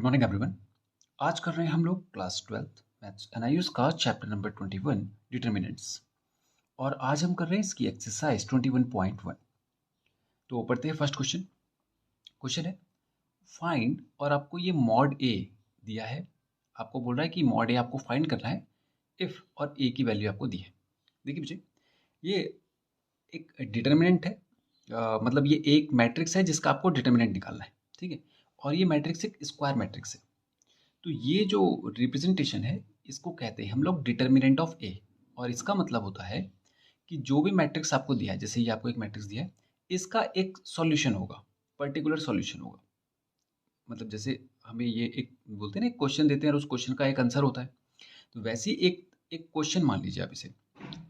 Morning everyone. आज कर रहे हैं हम लोग क्लास 12th मैथ्स एनआईयूएस का चैप्टर नंबर 21 डिटरमिनेंट्स। और आज हम कर रहे हैं इसकी एक्सरसाइज 21.1। तो पढ़ते हैं फर्स्ट क्वेश्चन। क्वेश्चन है फाइंड, और आपको ये मॉड ए दिया है। आपको बोल रहा है कि मॉड ए आपको फाइंड करना है इफ और ए की वैल्यू आपको दी है। देखिए बच्चे, ये एक डिटर्मिनेंट है। मतलब ये एक मैट्रिक्स है जिसका आपको डिटर्मिनेंट निकालना है, ठीक है। और ये मैट्रिक्स एक स्क्वायर मैट्रिक्स है। तो ये जो रिप्रेजेंटेशन है इसको कहते हैं हम लोग डिटर्मिनेंट ऑफ ए। और इसका मतलब होता है कि जो भी मैट्रिक्स आपको दिया है, जैसे ये आपको एक मैट्रिक्स दिया है, इसका एक सॉल्यूशन होगा, पर्टिकुलर सॉल्यूशन होगा। मतलब जैसे हमें ये एक बोलते हैं ना, एक क्वेश्चन देते हैं और उस क्वेश्चन का एक आंसर होता है। तो वैसे ही एक एक क्वेश्चन मान लीजिए आप इसे।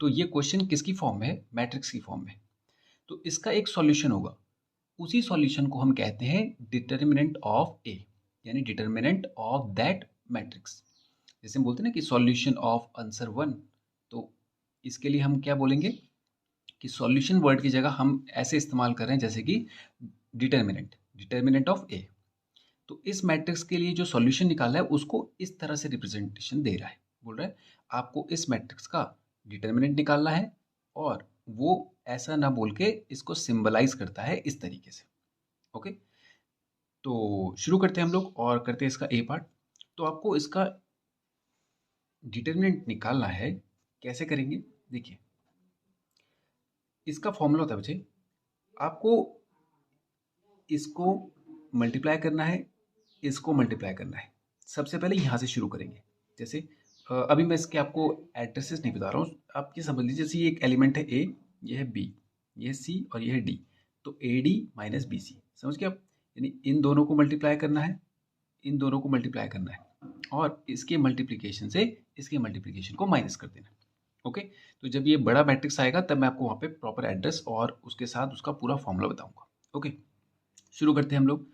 तो ये क्वेश्चन किसकी फॉर्म में है? मैट्रिक्स की फॉर्म में। तो इसका एक सॉल्यूशन होगा। उसी सॉल्यूशन को हम कहते हैं डिटर्मिनेंट ऑफ ए, यानी डिटर्मिनेंट ऑफ दैट मैट्रिक्स। जैसे हम बोलते हैं ना कि सॉल्यूशन ऑफ आंसर वन। तो इसके लिए हम क्या बोलेंगे कि सॉल्यूशन वर्ड की जगह हम ऐसे इस्तेमाल कर रहे हैं जैसे कि डिटर्मिनेंट, डिटर्मिनेंट ऑफ ए। तो इस मैट्रिक्स के लिए जो सॉल्यूशन निकाला है उसको इस तरह से रिप्रेजेंटेशन दे रहा है। बोल रहा है आपको इस मैट्रिक्स का डिटर्मिनेंट निकालना है, और वो ऐसा ना बोल के इसको सिंबलाइज करता है इस तरीके से। ओके, तो शुरू करते हैं हम लोग और करते हैं इसका ए पार्ट। तो आपको इसका डिटर्मिनेंट निकालना है। कैसे करेंगे? देखिए, इसका फॉर्मूला होता है बच्चे, आपको इसको मल्टीप्लाई करना है, इसको मल्टीप्लाई करना है। सबसे पहले यहाँ से शुरू करेंगे। जैसे अभी मैं इसके आपको एड्रेसेस नहीं बता रहा हूँ, आप ये समझ लीजिए जैसे ये एक एलिमेंट है ए, ये है बी, ये है सी और ये है डी। तो A D minus B C, समझ गए आप? यानी इन दोनों को मल्टीप्लाई करना है, इन दोनों को मल्टीप्लाई करना है, और इसके मल्टीप्लिकेशन से इसके मल्टीप्लिकेशन को माइनस कर देना है। ओके, तो जब ये बड़ा मैट्रिक्स आएगा तब मैं आपको वहाँ पे प्रॉपर एड्रेस और उसके साथ उसका पूरा फॉर्मूला बताऊंगा। ओके, शुरू करते हैं हम लोग।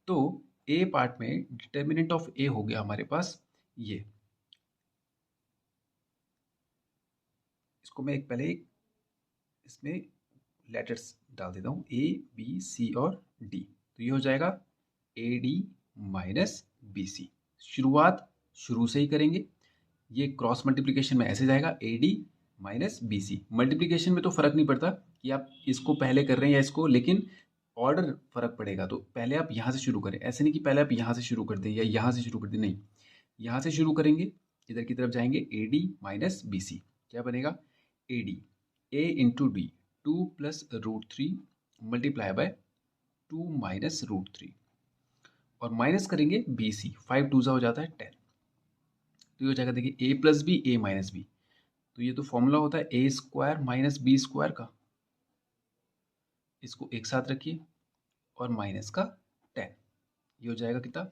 तो ए पार्ट में डिटर्मिनेंट ऑफ ए हो गया हमारे पास ये। इसको मैं एक पहले इसमें लेटर्स डाल देता हूँ, ए बी सी और डी। तो ये हो जाएगा A D minus B C. शुरुआत शुरू से ही करेंगे। ये क्रॉस मल्टीप्लिकेशन में ऐसे जाएगा A D minus B C. Multiplication में तो फर्क नहीं पड़ता कि आप इसको पहले कर रहे हैं या इसको, लेकिन ऑर्डर फर्क पड़ेगा। तो पहले आप यहाँ से शुरू करें, ऐसे नहीं कि पहले आप यहाँ से शुरू कर दें या यहाँ से शुरू कर दें, नहीं, यहाँ से शुरू करेंगे, इधर की तरफ जाएंगे, A D minus B C. क्या बनेगा? A D, A into D, 2 + √3 multiply by 2 minus √3, और माइनस करेंगे बी सी। 5 2 हो जाता है 10। तो ये हो जाएगा, देखिए, A plus B A minus B. तो ये तो फॉर्मूला होता है ए स्क्वायर माइनस बी स्क्वायर का। इसको एक साथ रखिए और माइनस का 10। ये हो जाएगा कितना?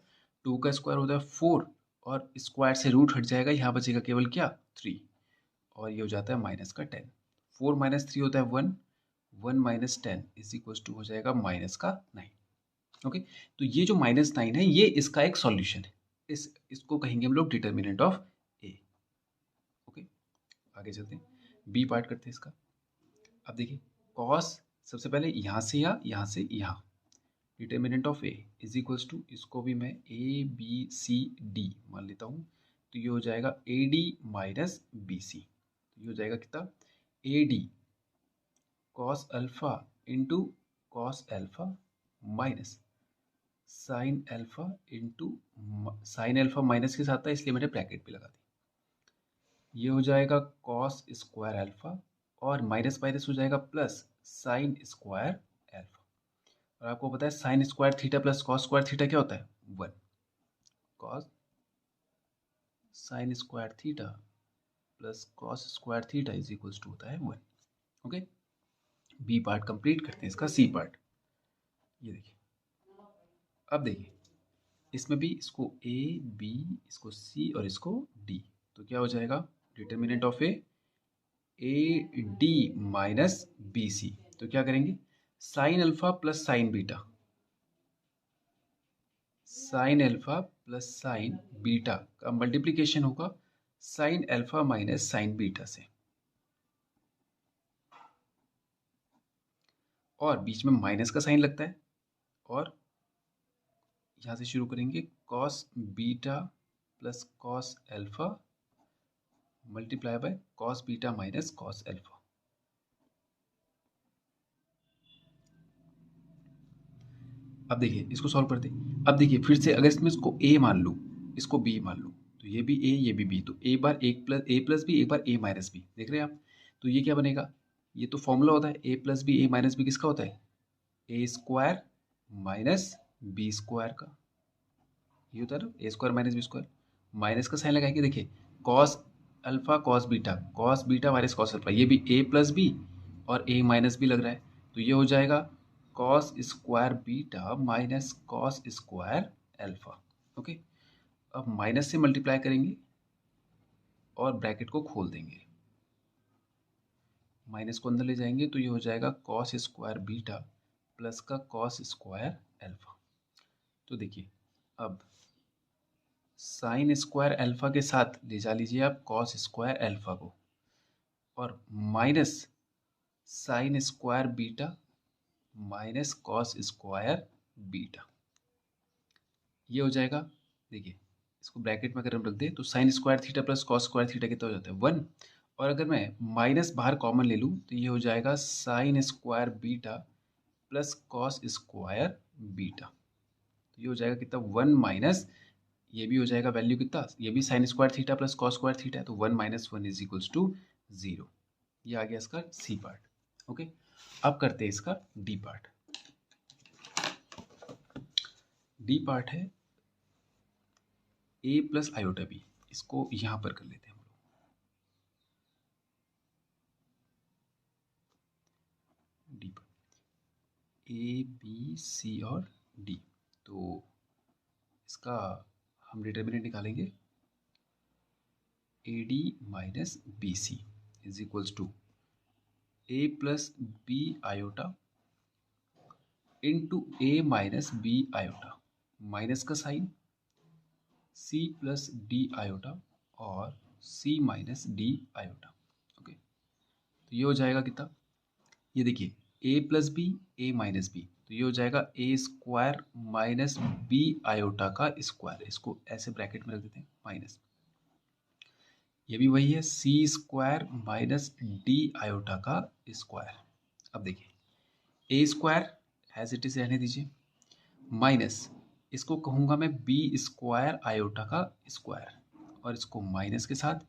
2 का स्क्वायर होता है 4, और स्क्वायर से रूट हट जाएगा, यहाँ बचेगा केवल क्या? 3। और ये हो जाता है माइनस का 10। 4 माइनस 3 होता है 1, 1 माइनस 10 इज इक्वल टू हो जाएगा माइनस का 9। ओके, तो ये जो माइनस 9 है ये इसका एक सॉल्यूशन है। इसको कहेंगे हम लोग डिटर्मिनेंट ऑफ ए। ओके, आगे चलते हैं, बी पार्ट करते हैं इसका। अब देखिए, कॉस सबसे पहले यहाँ से यहाँ से यहाँ, determinant of A is equals to, इसको भी मैं ए बी सी डी मान लेता हूँ। तो ये हो जाएगा A D minus B C. तो ये हो जाएगा कितना? A D cos alpha into cos alpha minus sine alpha into sine alpha, minus के साथ था इसलिए मैंने ब्रैकेट भी लगा दी। ये हो जाएगा कॉस स्क्वायर अल्फा, और माइनस माइनस हो जाएगा प्लस साइन स्क्वायर अल्फा। और आपको पता है sine square theta plus cos square theta क्या होता है? 1। Cos sine square theta plus cos square theta is equals to होता है 1। ओके, बी पार्ट कंप्लीट करते हैं, इसका सी पार्ट। ये देखिए, अब देखिए, इसमें भी इसको ए बी, इसको सी और इसको डी। तो क्या हो जाएगा? Determinant of A D minus B C. तो क्या करेंगे? Sine alpha plus sine beta, sine alpha plus sine beta का मल्टीप्लीकेशन होगा sine alpha minus sine beta से, और बीच में माइनस का साइन लगता है, और यहाँ से शुरू करेंगे, cos beta plus cos alpha multiply by cos beta minus cos alpha. अब देखिए इसको सॉल्व करते हैं। अब देखिए फिर से अगर इसमें इसको a मान लूँ, इसको b मान लूँ, तो ये भी a ये भी b, तो एक बार a प्लस बी, एक बार a माइनस बी, देख रहे हैं आप। तो ये क्या बनेगा, ये तो फॉर्मूला होता है a plus B, a minus B किसका होता है, a square minus B square का। ये होता है ना A square minus B square. Minus का साइन लगाएंगे, देखिए cos alpha cos beta minus cos alpha, ये भी ए प्लस बी और ए माइनस बी लग रहा है, तो ये हो जाएगा cos square beta minus cos square alpha. Okay, अब माइनस से मल्टीप्लाई करेंगे और ब्रैकेट को खोल देंगे, माइनस को अंदर ले जाएंगे तो ये हो जाएगा कॉस स्क्वायर बीटा प्लस का कॉस स्क्वायर अल्फा। तो देखिए अब साइन स्क्वायर अल्फा के साथ ले जा लीजिए आप कॉस स्क्वायर अल्फा को, और minus sine square beta minus cos square beta, ये हो जाएगा। देखिए इसको ब्रैकेट में अगर हम रख दें तो sign square theta plus cos square theta कितना हो जाता है 1, और अगर मैं माइनस बाहर कॉमन ले लूँ तो ये हो जाएगा sine square beta plus cos square beta, तो ये हो जाएगा कितना 1 माइनस, ये भी हो जाएगा वैल्यू कितना, ये भी sign square theta plus cos square theta है, तो 1 माइनस 1 इज इक्वल्स टू 0। ये आ गया इसका सी पार्ट। ओके, अब करते हैं इसका डी पार्ट। डी पार्ट है ए प्लस आयोटा बी, इसको यहां पर कर लेते हैं हम लोग। D part A B C और डी, तो इसका हम डिटर्मिनेंट निकालेंगे A D minus B C is equals to A plus B iota into A minus B iota, minus का sign C plus D iota और C minus D iota. Okay, तो ये हो जाएगा कितना, ये देखिए A plus B A minus B, तो ये हो जाएगा A square minus B iota का स्क्वायर, इसको ऐसे ब्रैकेट में रख देते हैं माइनस, ये भी वही है C square minus D iota का स्क्वायर। अब देखिए A square as it is रहने दीजिए, माइनस इसको कहूँगा मैं बी स्क्वायर आयोटा का स्क्वायर, और इसको माइनस के साथ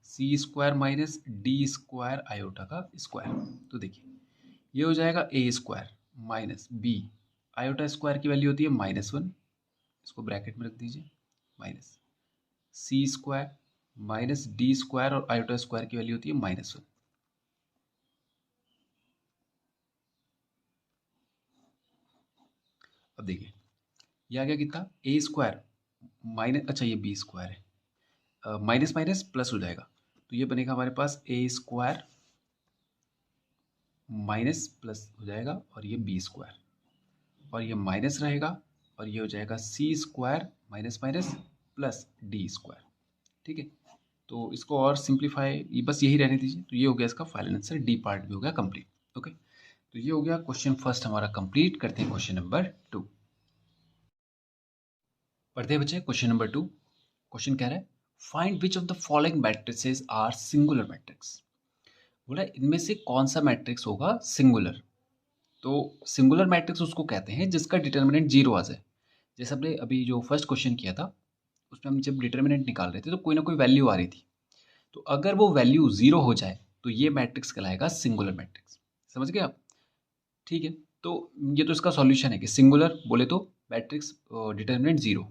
C square minus D square iota का स्क्वायर। तो देखिए ये हो जाएगा A square minus B iota square की वैल्यू होती है -1, इसको ब्रैकेट में रख दीजिए, minus C square minus D square और आयोटा स्क्वायर की वैल्यू होती है -1। अब देखिए ये आ गया कितना ए स्क्वायर माइनस, अच्छा ये बी स्क्वायर है, माइनस माइनस प्लस हो जाएगा, तो ये बनेगा हमारे पास ए स्क्वायर माइनस प्लस हो जाएगा और ये बी स्क्वायर, और ये माइनस रहेगा और ये हो जाएगा C square minus minus plus D square. ठीक है, तो इसको और सिंप्लीफाई, ये बस यही रहने दीजिए। तो ये हो गया इसका फाइनल आंसर, डी पार्ट भी हो गया कंप्लीट। ओके, तो ये हो गया क्वेश्चन फर्स्ट हमारा कंप्लीट। करते हैं क्वेश्चन नंबर 2। पढ़ते हैं बच्चे क्वेश्चन नंबर 2। क्वेश्चन कह रहा है find which of the following matrices are singular matrix. बोला इनमें से कौन सा मैट्रिक्स होगा सिंगुलर। तो सिंगुलर मैट्रिक्स उसको कहते हैं जिसका डिटर्मिनेंट 0 आ जाए। जैसे हमने अभी जो फर्स्ट क्वेश्चन किया था उसमें हम जब डिटर्मिनेंट निकाल रहे थे तो कोई ना कोई वैल्यू आ रही थी, तो अगर वो वैल्यू 0 हो जाए तो ये मैट्रिक्स कहलाएगा सिंगुलर मैट्रिक्स। समझ गए आप? ठीक है, तो ये तो इसका सॉल्यूशन है कि सिंगुलर बोले तो मैट्रिक्स डिटर्मिनेंट 0,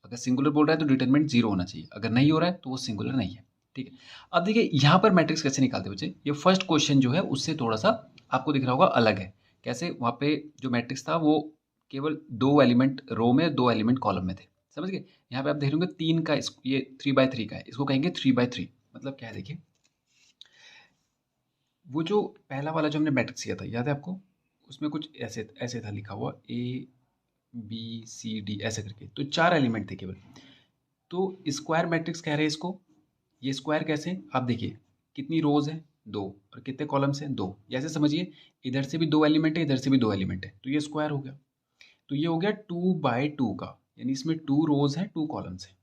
अगर सिंगुलर बोल रहा है तो डिटर्मिनेंट 0 होना चाहिए, अगर नहीं हो रहा है तो वो सिंगुलर नहीं है। ठीक है, अब देखिए यहाँ पर मैट्रिक्स कैसे निकालते बच्चे, ये फर्स्ट क्वेश्चन जो है उससे थोड़ा सा आपको दिख रहा होगा अलग है। कैसे, वहाँ पे जो मैट्रिक्स था वो केवल 2 एलिमेंट रो में 2 एलिमेंट कॉलम में थे। समझ गए? यहाँ पे आप देख रहे होंगे 3 का, ये 3x3 का है, इसको कहेंगे 3x3। मतलब क्या है देखिए, वो जो पहला वाला जो हमने मैट्रिक्स किया था याद है आपको, उसमें कुछ ऐसे ऐसे था लिखा हुआ A B C D ऐसे करके, तो 4 एलिमेंट थे केवल। तो स्क्वायर मैट्रिक्स कह रहे हैं इसको। ये स्क्वायर कैसे, आप देखिए कितनी रोज है 2 और कितने कॉलम्स हैं 2, ऐसे समझिए इधर से भी 2 एलिमेंट है इधर से भी 2 एलिमेंट है, तो ये स्क्वायर हो गया। तो ये हो गया 2x2 का, यानी इसमें 2 रोज हैं 2 कॉलम्स हैं।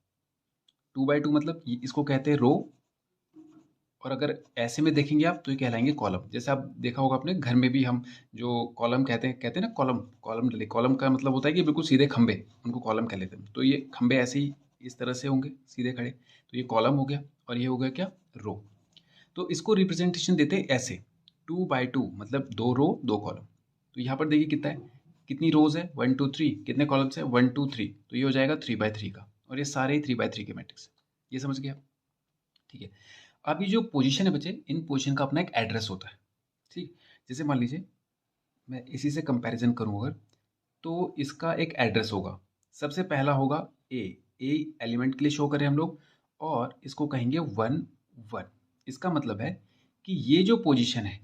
2 बाई 2 मतलब इसको कहते हैं रो, और अगर ऐसे में देखेंगे आप तो ये कहलाएंगे कॉलम। जैसे आप देखा होगा अपने घर में भी हम जो कॉलम कहते हैं ना, कॉलम कॉलम डले, कॉलम का मतलब होता है कि बिल्कुल सीधे खंबे, उनको कॉलम कह लेते हैं। तो ये खंबे ऐसे ही इस तरह से होंगे सीधे खड़े, तो ये कॉलम हो गया और ये हो गया क्या, रो। तो इसको रिप्रेजेंटेशन देते हैं ऐसे, 2 बाई 2 मतलब 2 रो 2 कॉलम। तो यहाँ पर देखिए कितना है, कितनी रोज है, 1 2 3, कितने कॉलम्स है 1 2 3, तो ये हो जाएगा 3 बाई 3 का, और ये सारे ही 3 बाई 3 के मैट्रिक्स है। ये समझ गए आप? ठीक है। अब ये जो पोजीशन है बच्चे, इन पोजीशन का अपना एक एड्रेस होता है। ठीक, जैसे मान लीजिए मैं इसी से कंपैरिजन करूँ अगर, तो इसका एक एड्रेस होगा। सबसे पहला होगा ए, ए एलिमेंट के लिए शो करें हम लोग, और इसको कहेंगे 1 1। इसका मतलब है कि ये जो पोजीशन है,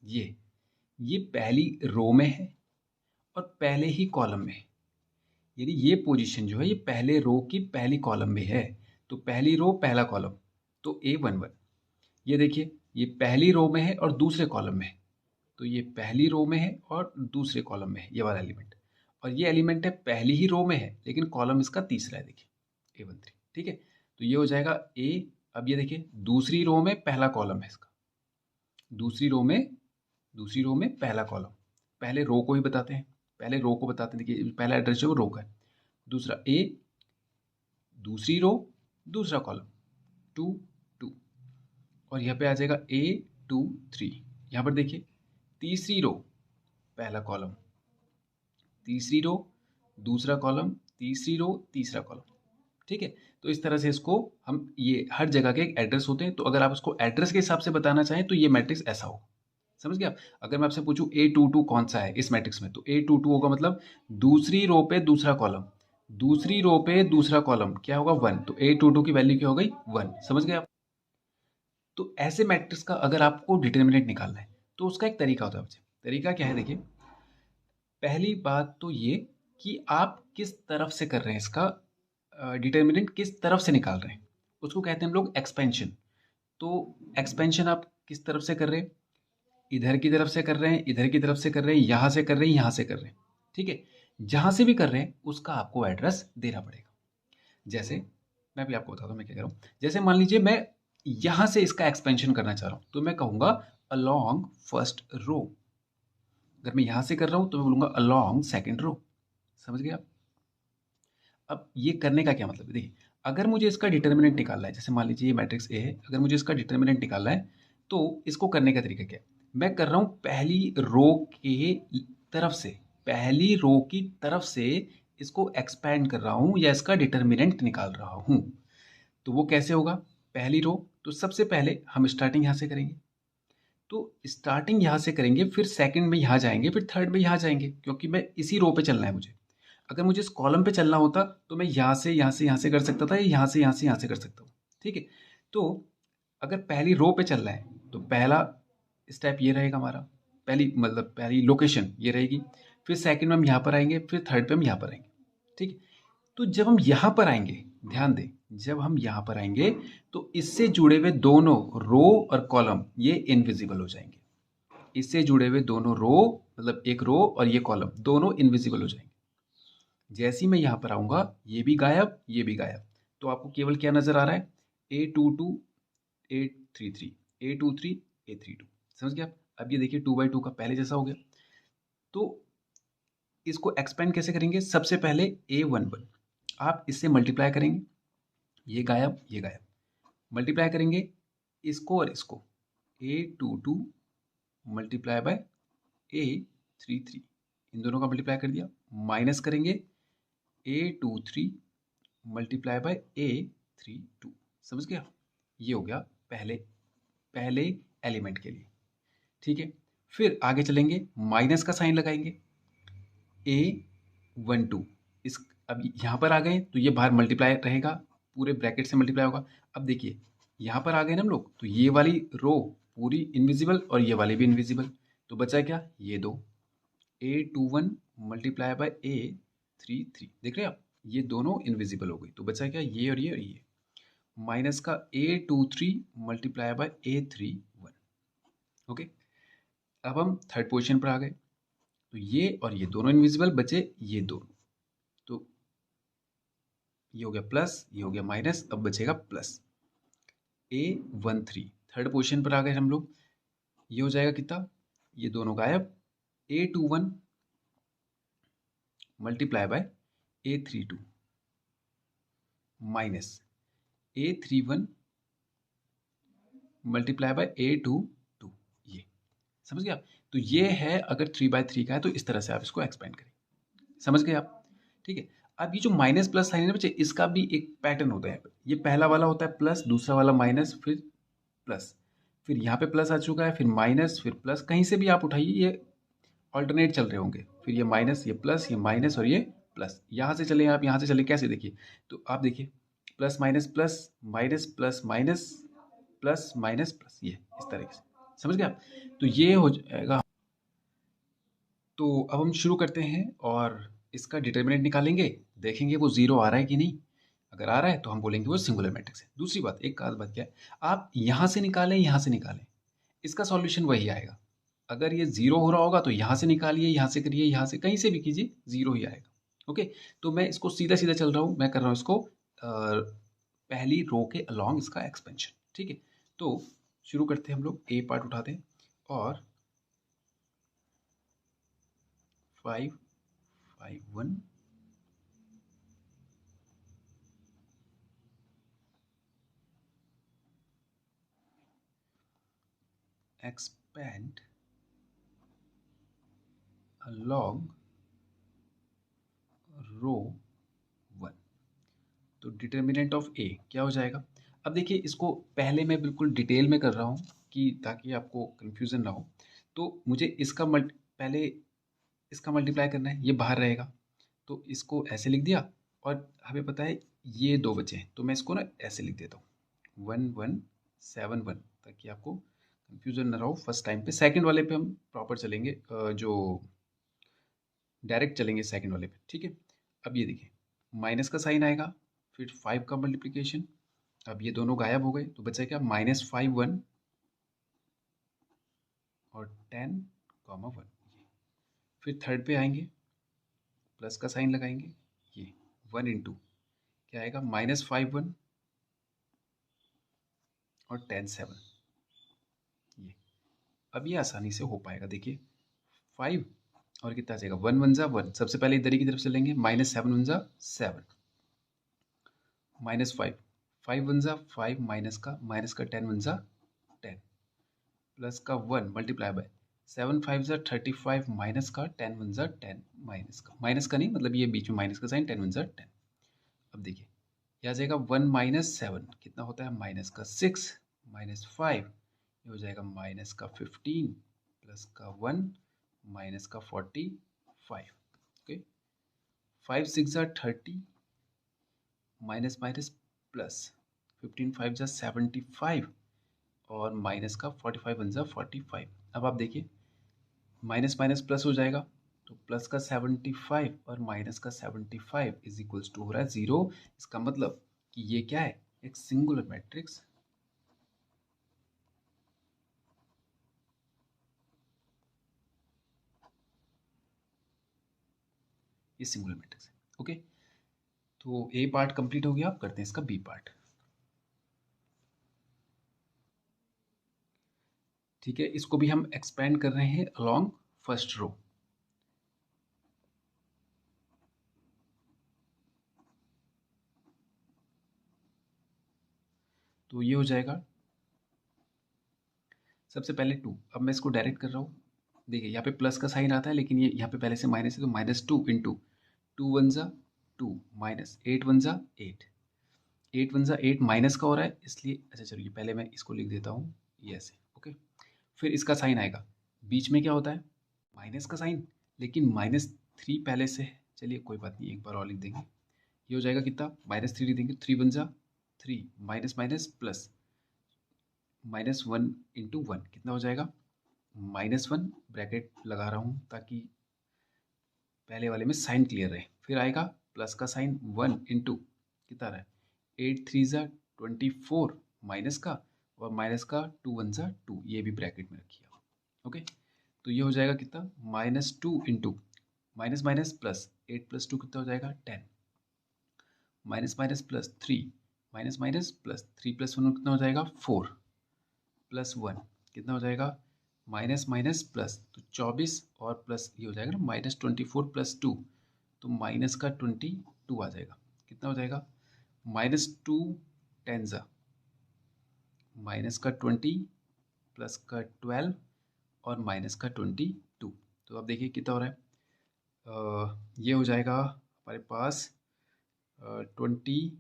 ये पहली रो में है और पहले ही कॉलम में है। यानी ये पोजीशन जो है ये पहले रो की पहली कॉलम में है, तो पहली रो पहला कॉलम, तो A11। ये देखिए ये पहली रो में है और दूसरे कॉलम में है, तो ये पहली रो में है और दूसरे कॉलम में है ये वाला एलिमेंट, और ये एलिमेंट है पहली ही रो में है लेकिन कॉलम इसका तीसरा है, देखिए A13। ठीक है, तो ये हो जाएगा ए। अब ये देखिए दूसरी रो में पहला कॉलम है इसका, दूसरी रो में पहला कॉलम, पहले रो को ही बताते हैं, पहले रो को बताते हैं। देखिए पहला एड्रेस जो रो का है, दूसरा ए, दूसरी रो, दूसरा कॉलम 2 2, और यहाँ पे आ जाएगा A23। यहाँ पर देखिए तीसरी रो पहला कॉलम, तीसरी रो दूसरा कॉलम, तीसरी रो तीसरा कॉलम। ठीक है, तो इस तरह से इसको हम, ये हर जगह के एक एड्रेस होते हैं, तो अगर आप उसको एड्रेस के हिसाब से बताना चाहें तो ये मैट्रिक्स ऐसा हो। समझ गए आप? अगर मैं आपसे पूछूं A22 कौन सा है इस मैट्रिक्स में, तो A22 होगा मतलब दूसरी रो पे दूसरा कॉलम, दूसरी रो पे दूसरा कॉलम क्या होगा 1, तो A22 की वैल्यू क्या हो गई 1। समझ गए आप? तो ऐसे मैट्रिक्स का अगर आपको डिटर्मिनेंट निकालना है तो उसका एक तरीका होता है बच्चे। तरीका क्या है, देखिए पहली बात तो ये कि आप किस तरफ से कर रहे हैं इसका डिटर्मिनेंट, किस तरफ से निकाल रहे हैं, उसको कहते हैं हम लोग एक्सपेंशन। तो एक्सपेंशन आप किस तरफ से कर रहे हैं, इधर की तरफ से कर रहे हैं, इधर की तरफ से कर रहे हैं, यहाँ से कर रहे हैं, यहाँ से कर रहे हैं। ठीक है, जहाँ से भी कर रहे हैं उसका आपको एड्रेस देना पड़ेगा। जैसे मैं भी आपको बताता हूँ मैं क्या कर रहा हूँ। जैसे मान लीजिए मैं यहाँ से इसका एक्सपेंशन करना चाह रहा हूँ, तो मैं कहूँगा अलोंग फर्स्ट रो। अगर मैं यहाँ से कर रहा हूँ तो मैं बोलूँगा अलोंग सेकेंड रो। समझ गए आप? अब ये करने का क्या मतलब है, देखिए अगर मुझे इसका डिटर्मिनेंट निकालना है, जैसे मान लीजिए ये मैट्रिक्स ए है, अगर मुझे इसका डिटर्मिनेंट निकालना है तो इसको करने का तरीका क्या है, मैं कर रहा हूँ पहली रो के तरफ से, पहली रो की तरफ से इसको एक्सपैंड कर रहा हूँ या इसका डिटर्मिनेंट निकाल रहा हूँ। तो वो कैसे होगा, पहली रो, तो सबसे पहले हम स्टार्टिंग यहाँ से करेंगे, तो स्टार्टिंग यहाँ से करेंगे, फिर सेकंड में यहाँ जाएंगे, फिर थर्ड में यहाँ जाएंगे, क्योंकि मैं इसी रो पे चलना है मुझे। अगर मुझे इस कॉलम पे चलना होता तो मैं यहाँ से यहाँ से यहाँ से कर सकता था, या यहाँ से यहाँ से यहाँ से कर सकता हूँ। ठीक है, तो अगर पहली रो पे चलना है तो पहला स्टेप ये रहेगा हमारा, पहली मतलब पहली लोकेशन ये रहेगी, फिर सेकंड में हम यहाँ पर आएंगे, फिर थर्ड पे हम यहाँ पर आएंगे। ठीक है, तो जब हम यहाँ पर आएंगे, ध्यान दें, जब हम यहाँ पर आएंगे तो इससे जुड़े हुए दोनों रो और कॉलम ये इनविजिबल हो जाएंगे। इससे जुड़े हुए दोनों रो, मतलब एक रो और ये कॉलम, दोनों इनविजिबल हो जाएंगे। जैसे ही मैं यहाँ पर आऊँगा ये भी गायब, ये भी गायब, तो आपको केवल क्या नज़र आ रहा है, A22 A33 A23 A32। समझ गए आप? अब ये देखिए 2 बाई 2 का पहले जैसा हो गया। तो इसको एक्सपेंड कैसे करेंगे, सबसे पहले A11 आप इससे मल्टीप्लाई करेंगे, ये गायब ये गायब, मल्टीप्लाई करेंगे इसको और इसको, A22 मल्टीप्लाई बाय A33, इन दोनों का मल्टीप्लाई कर दिया, माइनस करेंगे A23 मल्टीप्लाई बाय A32। समझ गया? ये हो गया पहले पहले एलिमेंट के लिए। ठीक है, फिर आगे चलेंगे, माइनस का साइन लगाएंगे, A12 इस, अब यहाँ पर आ गए तो ये बाहर मल्टीप्लाई रहेगा, पूरे ब्रैकेट से मल्टीप्लाई होगा। अब देखिए यहाँ पर आ गए ना हम लोग, तो ये वाली रो पूरी इनविजिबल और ये वाली भी इनविजिबल, तो बचा क्या, ये दो, A21 मल्टीप्लाई बाय A33। देख रहे हैं आप, ये दोनों इनविजिबल हो गई, तो बचा क्या, ये और ये और ये, माइनस का A23 multiply by A31। Okay, अब हम थर्ड पोजीशन पर आ गए, तो ये और ये दोनों इनविजिबल, बचे ये दोनों, तो ये हो गया प्लस, ये हो गया माइनस, अब बचेगा प्लस। A13 थर्ड पोजीशन पर आ गए हम लोग। ये हो जाएगा कितना, ये दोनों गायब। A21 multiply by A32 minus A31 multiply by A22। ये समझ गए आप? तो ये है, अगर 3/3 का है तो इस तरह से आप इसको एक्सपेंड करें। समझ गए आप? ठीक है। अब ये जो माइनस प्लस साइन है ना बच्चे, इसका भी एक पैटर्न होता है। ये पहला वाला होता है प्लस, दूसरा वाला माइनस, फिर प्लस, फिर यहाँ पे प्लस आ चुका है, फिर माइनस, फिर प्लस। कहीं से भी आप उठाइए, ये ऑल्टरनेट चल रहे होंगे। फिर ये माइनस, ये प्लस, ये माइनस और ये प्लस। यहाँ से चले आप, यहाँ से चले, कैसे देखिए? तो आप देखिए, plus minus plus, minus plus minus, plus minus plus, ये इस तरीके से। समझ गए आप? तो ये हो जाएगा। तो अब हम शुरू करते हैं और इसका डिटर्मिनेंट निकालेंगे, देखेंगे वो जीरो आ रहा है कि नहीं। अगर आ रहा है तो हम बोलेंगे वो सिंगुलर मैट्रिक्स है। दूसरी बात, एक खास बात क्या है, आप यहाँ से निकालें, यहाँ से निकालें, इसका सॉल्यूशन वही आएगा। अगर ये जीरो हो रहा होगा तो यहाँ से निकालिए, यहाँ से करिए, यहाँ से कहीं से भी कीजिए, जीरो ही आएगा। ओके, तो मैं इसको सीधा सीधा चल रहा हूँ, मैं कर रहा हूँ इसको पहली रो के अलॉन्ग इसका एक्सपेंशन। ठीक है, तो शुरू करते हैं हम लोग। ए पार्ट उठाते हैं और 5 5 1 expand along रो 1। तो डिटर्मिनेंट ऑफ ए क्या हो जाएगा? अब देखिए, इसको पहले मैं बिल्कुल डिटेल में कर रहा हूँ कि ताकि आपको कंफ्यूजन ना हो। तो मुझे इसका पहले इसका मल्टीप्लाई करना है, ये बाहर रहेगा, तो इसको ऐसे लिख दिया। और हमें पता है ये दो बचे हैं, तो मैं इसको ना ऐसे लिख देता हूँ 1171, ताकि आपको कंफ्यूजन ना रहो फर्स्ट टाइम पे। सेकंड वाले पे हम प्रॉपर चलेंगे, जो डायरेक्ट चलेंगे सेकंड वाले पे। ठीक है, अब ये देखिए, माइनस का साइन आएगा, फिर 5 का मल्टीप्लिकेशन। अब ये दोनों गायब हो गए, तो बचा क्या, -5 1 और 10 1। फिर थर्ड पे आएंगे, प्लस का साइन लगाएंगे, ये 1 इंटू क्या आएगा, -5 1 और 10 7। ये अब ये आसानी से हो पाएगा। देखिए 5 और कितना आ जाएगा, 1 1 जा 1। सबसे पहले इधर की तरफ चलेंगे, -7 1 जा 7, -5 5 1 जा 5, माइनस का 10 1 जा 10, प्लस का 1 मल्टीप्लाई बाय 7 5 जा 35, माइनस का 10 1 जा 10, माइनस का नहीं, मतलब ये बीच में माइनस का साइन, 10 1 जा 10। अब देखिए, ये आ जाएगा 1 -7 कितना होता है, -6 -5, ये हो जाएगा -15 प्लस का 1 -45। ओके, 5 6 जा 30, माइनस माइनस प्लस 15 5 जा 75 और माइनस का 45 1 जा 45। अब आप देखिए, माइनस माइनस प्लस हो जाएगा, तो प्लस का 75 और माइनस का 75 इज इक्वल्स टू हो रहा है 0। इसका मतलब कि ये क्या है, एक सिंगुलर मैट्रिक्स। ये सिंगुलर मैट्रिक्स है। ओके, तो ए पार्ट कंप्लीट हो गया, आप करते हैं इसका बी पार्ट। ठीक है, इसको भी हम एक्सपेंड कर रहे हैं अलोंग फर्स्ट रो। तो ये हो जाएगा सबसे पहले 2। अब मैं इसको डायरेक्ट कर रहा हूँ। देखिए यहाँ पे प्लस का साइन आता है, लेकिन ये यहाँ पे पहले से माइनस है, तो -2 इंटू 2 1 जा 2 माइनस 8 1 जा 8, 8 1 जा 8 माइनस का हो रहा है, इसलिए अच्छा चलिए पहले मैं इसको लिख देता हूँ ये ऐसे। ओके, फिर इसका साइन आएगा, बीच में क्या होता है, माइनस का साइन, लेकिन -3 पहले से है। चलिए कोई बात नहीं, एक बार और लिख देंगे। ये हो जाएगा कितना, -3 लिख देंगे, 3 1 जा 3 माइनस माइनस प्लस -1 इंटू 1 कितना हो जाएगा, -1 ब्रैकेट लगा रहा हूँ ताकि पहले वाले में साइन क्लियर रहे। फिर आएगा प्लस का साइन 1 इंटू कितना रहा है, 8 3 ज़ा 24 माइनस का, और माइनस का 2 1 ज़ा 2, ये भी ब्रैकेट में रखिए। ओके, तो ये हो जाएगा कितना, -2 इंटू माइनस माइनस प्लस 8 + 2 कितना हो जाएगा 10, minus minus plus 3, minus minus plus 3 plus 1 कितना हो जाएगा 4, प्लस 1 कितना हो जाएगा माइनस माइनस प्लस, तो 24 और प्लस ये हो जाएगा ना -24 प्लस 2, तो माइनस का 22 आ जाएगा। कितना हो जाएगा -2 टेंजा माइनस का 20 प्लस का 12 और माइनस का 22। तो अब देखिए कितना हो रहा है, ये हो जाएगा हमारे पास 20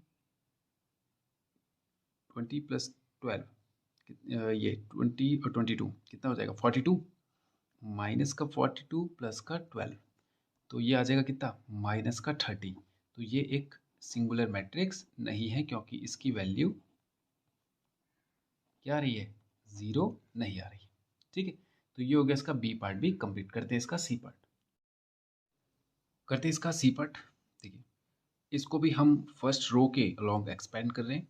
प्लस 12, ये 20 और 22 कितना हो जाएगा 42, माइनस का 42 प्लस का 12, तो ये आ जाएगा कितना माइनस का 30। तो ये एक सिंगुलर मैट्रिक्स नहीं है क्योंकि इसकी वैल्यू क्या आ रही है, 0 नहीं आ रही। ठीक है, तो ये हो गया इसका बी पार्ट भी कंप्लीट। करते हैं इसका सी पार्ट, करते हैं इसका सी पार्ट। देखिए इसको भी हम फर्स्ट रो के अलोंग एक्सपेंड कर रहे हैं।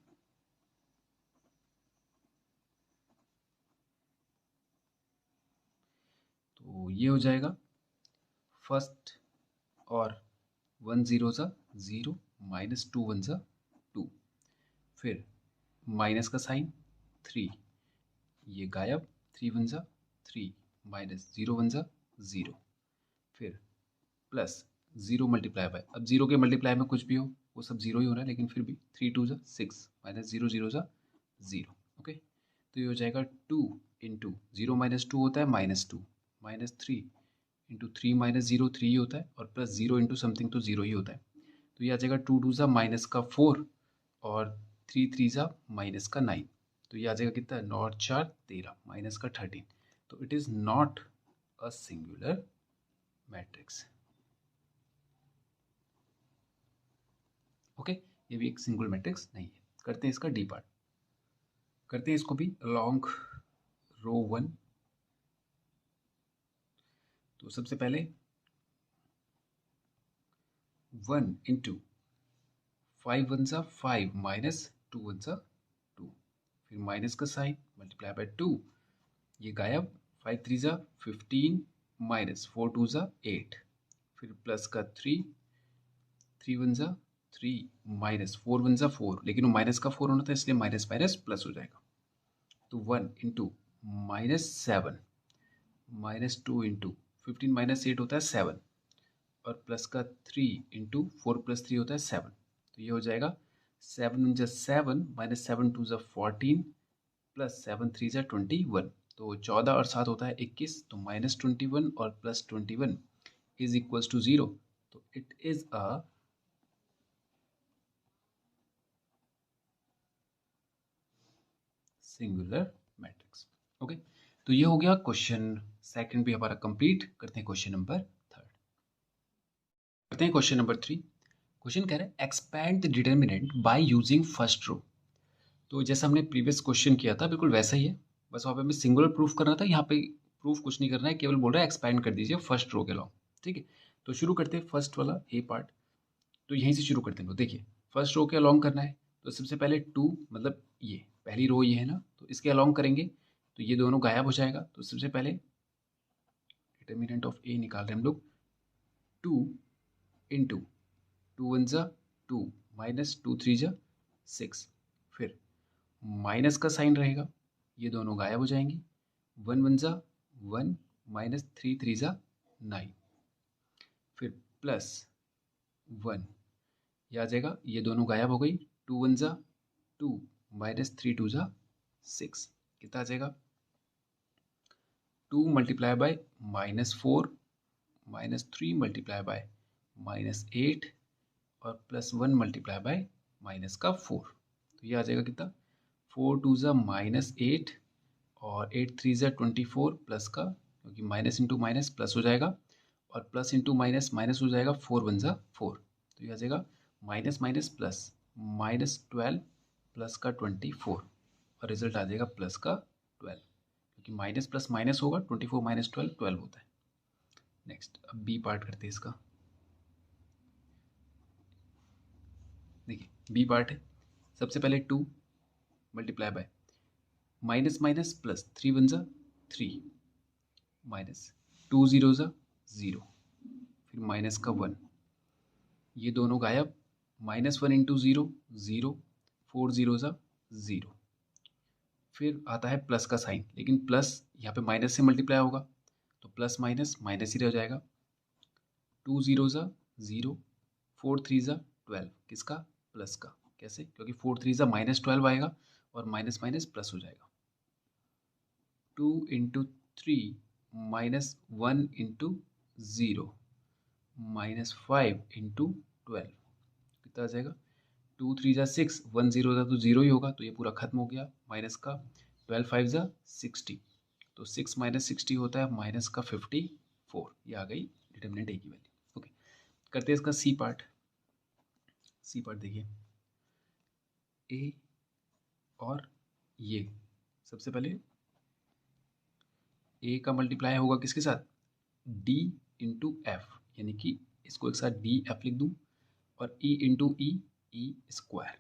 तो ये हो जाएगा फर्स्ट और 1 0 सा 0, माइनस 2 1 सा 2, फिर माइनस का साइन 3, ये गायब, 3 1 सा 3, माइनस 0 1 सा 0, फिर प्लस 0 मल्टीप्लाई बाय, अब 0 के मल्टीप्लाई में कुछ भी हो वो सब 0 ही हो रहा है, लेकिन फिर भी 3 2 सा 6, माइनस 0 0 सा 0। ओके, तो ये हो जाएगा 2 इंटू 0 माइनस 2 होता है -2, माइनस 3 इंटू 3 माइनस 0 3 ही होता है, और प्लस 0 इंटू समथिंग तो 0 ही होता है। तो ये आ जाएगा 2 2 सा माइनस का 4 और 3 3 सा माइनस का 9, तो ये आ जाएगा कितना 9 4 13 माइनस का 13। तो it is not a singular matrix. Okay, ये भी एक सिंगल मैट्रिक्स नहीं है। करते हैं इसका डी पार्ट, करते हैं इसको भी अलोंग रो 1। तो सबसे पहले 1 इंटू 5 1 सा 5 माइनस 2 1 सा 2, फिर माइनस का साइन मल्टीप्लाई बाय 2, ये गायब, 5 3 सा 15 माइनस 4 2 सा 8, फिर प्लस का 3 3 1 सा 3 माइनस 4 1 सा 4, लेकिन वो माइनस का 4 होना था इसलिए माइनस माइनस प्लस हो जाएगा। तो 1 into minus 7 minus 2 into 15 minus 8 होता है 7, और प्लस का 3 इंटू 4 प्लस 3 होता है 7, तो ये हो जाएगा 7 वन जा 7 माइनस 7 टू जा 14 प्लस 7 3 जा 21, तो 14 और 7 होता है 21, तो माइनस 21 और प्लस 21 इज इक्वल्स टू 0, तो it is a singular matrix. Okay, तो ये हो गया क्वेश्चन सेकंड भी हमारा कंप्लीट। करते हैं क्वेश्चन नंबर थर्ड, करते हैं क्वेश्चन नंबर 3। क्वेश्चन कह रहा है expand the determinant by using first row. तो जैसा हमने प्रीवियस क्वेश्चन किया था बिल्कुल वैसा ही है, बस वहाँ पे हमें सिंगुलर प्रूफ करना था, यहाँ पे प्रूफ कुछ नहीं करना है, केवल बोल रहा है एक्सपैंड कर दीजिए फर्स्ट रो के लॉन्ग। ठीक है, तो शुरू करते हैं फर्स्ट वाला ए पार्ट। तो यहीं से शुरू करते हैं। देखिए फर्स्ट रो के अलॉन्ग करना है, तो सबसे पहले 2 मतलब ये पहली रो ये है ना, तो इसके अलॉन्ग करेंगे तो ये दोनों गायब हो जाएगा। तो सबसे पहले डिटर्मिनेंट ऑफ ए निकाल रहे हैं हम लोग, 2 इंटू 2 1 जा 2 माइनस 2 3 जा 6, फिर माइनस का साइन रहेगा, ये दोनों गायब हो जाएंगे, 1 1 जा 1 माइनस 3 3 जा 9, फिर प्लस 1, ये आ जाएगा, ये दोनों गायब हो गई, 2 1 जा 2 माइनस 3 2 जा 6, कितना आ जाएगा 2 मल्टीप्लाई बाय -4 -3 मल्टीप्लाई बाय -8 और +1 मल्टीप्लाई बाय माइनस का 4, तो ये आ जाएगा कितना 4 2 ज़ा -8 और 8 3 ज़ा 24 प्लस का, क्योंकि माइनस इंटू माइनस प्लस हो जाएगा, और प्लस इंटू माइनस माइनस हो जाएगा, 4 1 ज़ा 4, तो ये आ जाएगा माइनस माइनस प्लस -12 प्लस का 24, और रिजल्ट आ जाएगा प्लस का 12, क्योंकि माइनस प्लस माइनस होगा, 24 माइनस 12 12 होता है। नेक्स्ट अब बी पार्ट करते हैं इसका। देखिए बी पार्ट है, सबसे पहले 2 multiply by minus minus plus 3 1 ज़ा 3 माइनस 2 0 ज़ा 0, फिर माइनस का 1, ये दोनों गायब, -1 इंटू 0 0, 4 0 ज़ा 0। फिर आता है प्लस का साइन, लेकिन प्लस यहाँ पे माइनस से मल्टीप्लाई होगा तो प्लस माइनस माइनस ही रह जाएगा। 2 0 ज़ा 0, 4 3 ज़ा 12, किसका? प्लस का। कैसे? क्योंकि 4 3 ज़ा -12 आएगा और माइनस माइनस प्लस हो जाएगा। 2 इंटू 3 -1 इंटू 0 -5 इंटू 12, कितना आ जाएगा? 2 3 ज़ा 6, 1 0 ज़ा तो 0 ही होगा, तो ये पूरा खत्म हो गया माइनस का। 12 5 ज़ा 60, तो 6 माइनस 60 होता है माइनस का 54। ये आ गई डिटर्मिनेंट ए की वैल्यू। ओके, करते हैं इसका सी पार्ट। सी पार्ट देखिए, ए और ये सबसे पहले ए का मल्टीप्लाई होगा किसके साथ? डी इंटू एफ, यानी कि इसको एक साथ डी एफ लिख दूं, और ई इंटू ई, ई स्क्वायर,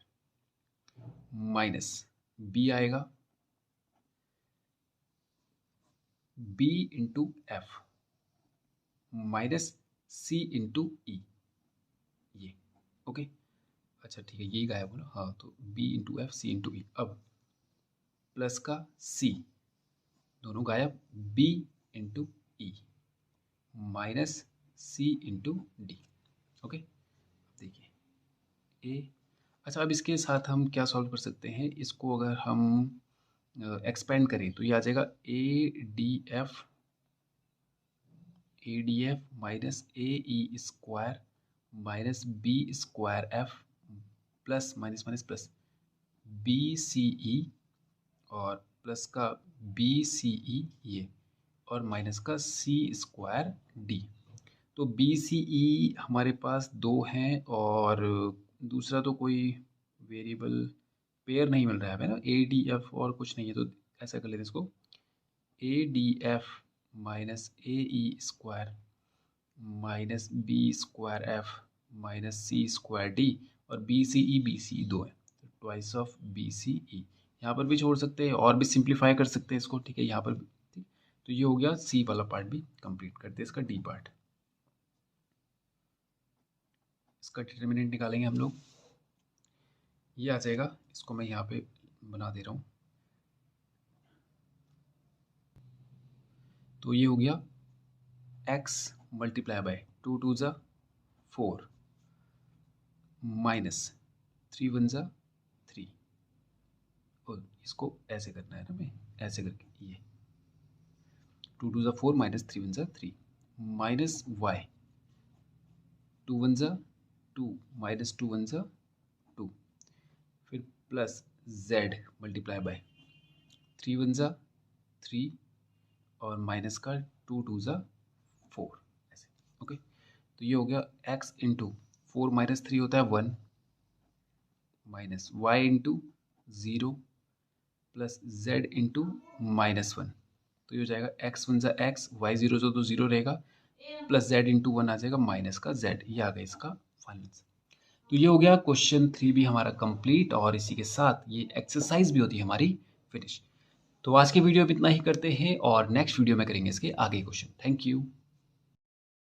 माइनस बी आएगा बी इंटू एफ, माइनस सी इंटू ई, ये। ओके, अच्छा ठीक है, यही गायब हो ना, हाँ, तो बी इंटू एफ, सी इंटू ई। अब प्लस का सी, दोनों गायब, बी इंटू ई, माइनस सी इंटू डी। ओके, देखिए ए। अच्छा, अब इसके साथ हम क्या सॉल्व कर सकते हैं? इसको अगर हम एक्सपेंड करें तो ये आ जाएगा A D F minus A E square minus B square F plus minus minus plus B C E, और प्लस का बी सी ई ये, और माइनस का सी स्क्वायर डी। तो बी सी ई हमारे पास दो हैं, और दूसरा तो कोई वेरिएबल पेयर नहीं मिल रहा है ना, ए डी एफ और कुछ नहीं है, तो ऐसा कर लेते हैं इसको, A D F minus A E square minus B square F minus C square D, और बी सी ई दो है, तो twice of B C E. यहाँ पर भी छोड़ सकते हैं और भी सिंप्लीफाई कर सकते हैं इसको, ठीक है, यहाँ पर भी, ठीक। तो ये हो गया सी वाला पार्ट भी कंप्लीट करते हैं। इसका डी पार्ट, इसका डिटर्मिनेंट निकालेंगे हम लोग। ये आ जाएगा, इसको मैं यहाँ पे बना दे रहा हूँ, तो ये हो गया x मल्टीप्लाई बाय 2 2 ज़ा 4 माइनस 3 1 ज़ा 3, और इसको ऐसे करना है ना, मैं ऐसे करके, ये 2 2 ज़ा 4 माइनस 3 1 ज़ा 3 माइनस y 2 1 ज़ा 2 माइनस 2 1 ज़ा 2, फिर प्लस z मल्टीप्लाई बाय 3 1 ज़ा 3 और माइनस का 2 2 ज़ा 4, ऐसे। ओके, तो ये हो गया x इंटू 4 माइनस 3 होता है 1 minus y into 0 plus z into -1, तो ये हो जाएगा x 1 ज़ा x, y 0 ज़ा तो 0 रहेगा, प्लस z इंटू 1 आ जाएगा माइनस का z। ये आ गया इसका फाइनल। तो ये हो गया क्वेश्चन 3 भी हमारा कंप्लीट, और इसी के साथ ये एक्सरसाइज भी होती है हमारी फिनिश। तो आज की वीडियो में इतना ही करते हैं, और नेक्स्ट वीडियो में करेंगे इसके आगे क्वेश्चन। Thank you.